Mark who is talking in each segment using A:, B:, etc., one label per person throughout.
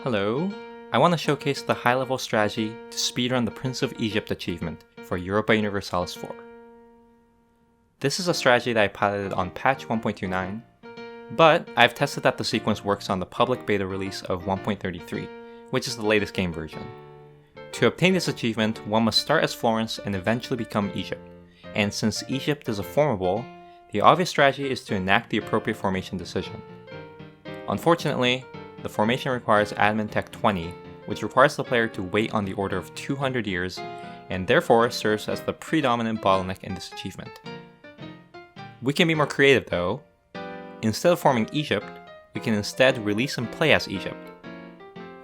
A: Hello, I want to showcase the high-level strategy to speedrun the Prince of Egypt achievement for Europa Universalis 4. This is a strategy that I piloted on patch 1.29, but I've tested that the sequence works on the public beta release of 1.33, which is the latest game version. To obtain this achievement, one must start as Florence and eventually become Egypt, and since Egypt is a formable, the obvious strategy is to enact the appropriate formation decision. Unfortunately, the formation requires admin tech 20, which requires the player to wait on the order of 200 years, and therefore serves as the predominant bottleneck in this achievement. We can be more creative though. Instead of forming Egypt, we can instead release and play as Egypt.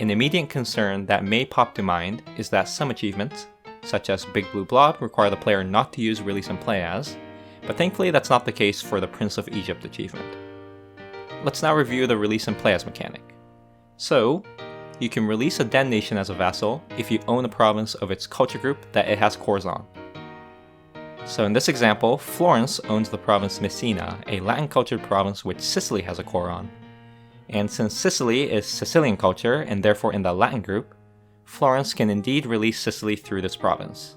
A: An immediate concern that may pop to mind is that some achievements, such as Big Blue Blob, require the player not to use release and play as, but thankfully that's not the case for the Prince of Egypt achievement. Let's now review the release and play as mechanic. So, you can release a den nation as a vassal if you own a province of its culture group that it has cores on. So in this example, Florence owns the province Messina, a Latin cultured province which Sicily has a core on. And since Sicily is Sicilian culture and therefore in the Latin group, Florence can indeed release Sicily through this province.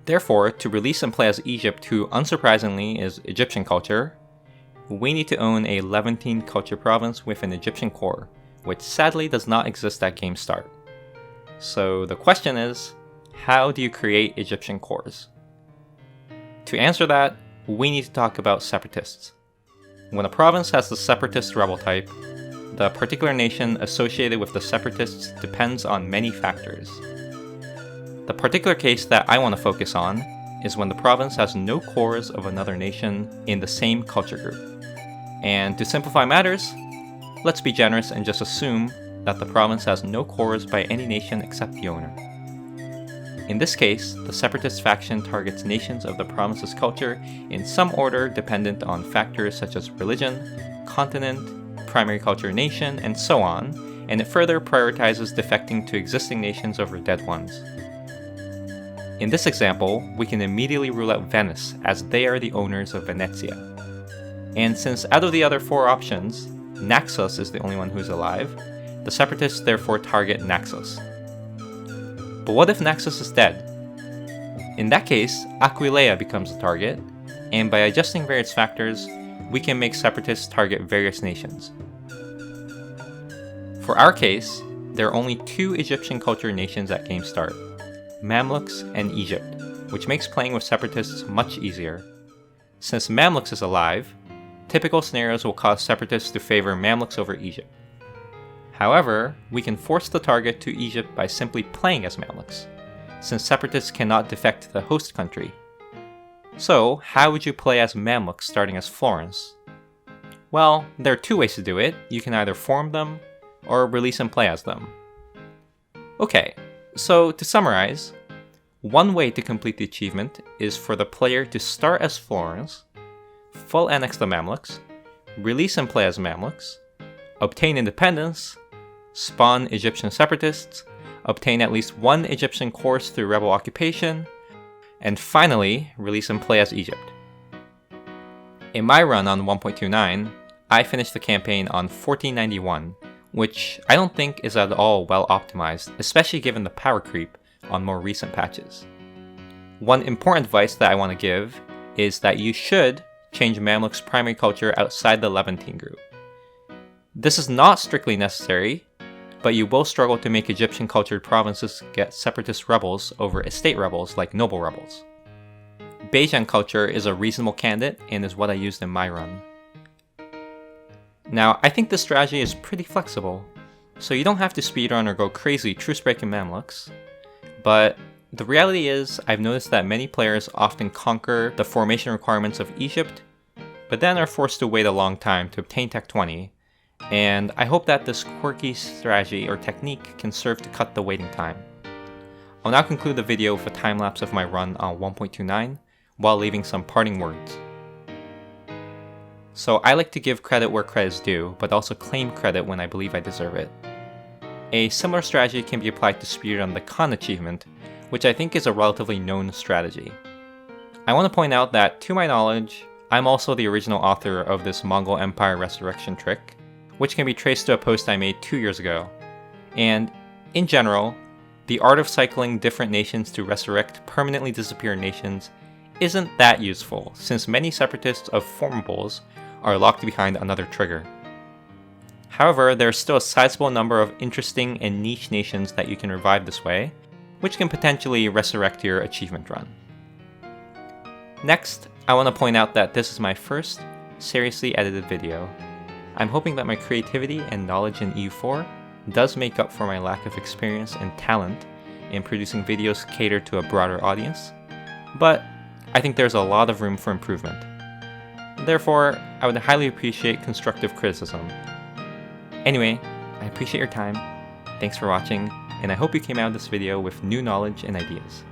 A: Therefore, to release and play as Egypt, who unsurprisingly is Egyptian culture, we need to own a Levantine culture province with an Egyptian core, which sadly does not exist at game start. So the question is, how do you create Egyptian cores? To answer that, we need to talk about Separatists. When a province has the Separatist rebel type, the particular nation associated with the Separatists depends on many factors. The particular case that I want to focus on is when the province has no cores of another nation in the same culture group. And to simplify matters, let's be generous and just assume that the province has no cores by any nation except the owner. In this case, the Separatist faction targets nations of the province's culture in some order dependent on factors such as religion, continent, primary culture nation, and so on, and it further prioritizes defecting to existing nations over dead ones. In this example, we can immediately rule out Venice as they are the owners of Venezia. And since out of the other four options, Naxos is the only one who's alive, the Separatists therefore target Naxos. But what if Naxos is dead? In that case, Aquileia becomes the target, and by adjusting various factors, we can make Separatists target various nations. For our case, there are only two Egyptian culture nations at game start, Mamluks and Egypt, which makes playing with Separatists much easier. Since Mamluks is alive, typical scenarios will cause Separatists to favor Mamluks over Egypt. However, we can force the target to Egypt by simply playing as Mamluks, since Separatists cannot defect to the host country. So, how would you play as Mamluks starting as Florence? Well, there are two ways to do it. You can either form them, or release and play as them. Okay, so to summarize, one way to complete the achievement is for the player to start as Florence, full annex the Mamluks, release and play as Mamluks, obtain independence, spawn Egyptian Separatists, obtain at least one Egyptian course through rebel occupation, and finally, release and play as Egypt. In my run on 1.29, I finished the campaign on 1491, which I don't think is at all well optimized, especially given the power creep on more recent patches. One important advice that I want to give is that you should change Mamluk's primary culture outside the Levantine group. This is not strictly necessary, but you will struggle to make Egyptian cultured provinces get separatist rebels over estate rebels like noble rebels. Bajan culture is a reasonable candidate and is what I used in my run. Now, I think this strategy is pretty flexible, so you don't have to speedrun or go crazy truce-breaking Mamluks, but the reality is, I've noticed that many players often conquer the formation requirements of Egypt, but then are forced to wait a long time to obtain Tech 20, and I hope that this quirky strategy or technique can serve to cut the waiting time. I'll now conclude the video with a time-lapse of my run on 1.29, while leaving some parting words. So I like to give credit where credit is due, but also claim credit when I believe I deserve it. A similar strategy can be applied to speedrun the Khan achievement, which I think is a relatively known strategy. I want to point out that, to my knowledge, I'm also the original author of this Mongol Empire resurrection trick, which can be traced to a post I made 2 years ago. And, in general, the art of cycling different nations to resurrect permanently disappearing nations isn't that useful, since many separatists of formables are locked behind another trigger. However, there's still a sizable number of interesting and niche nations that you can revive this way, which can potentially resurrect your achievement run. Next, I want to point out that this is my first seriously edited video. I'm hoping that my creativity and knowledge in EU4 does make up for my lack of experience and talent in producing videos catered to a broader audience, but I think there's a lot of room for improvement. Therefore, I would highly appreciate constructive criticism. Anyway, I appreciate your time, thanks for watching, and I hope you came out of this video with new knowledge and ideas.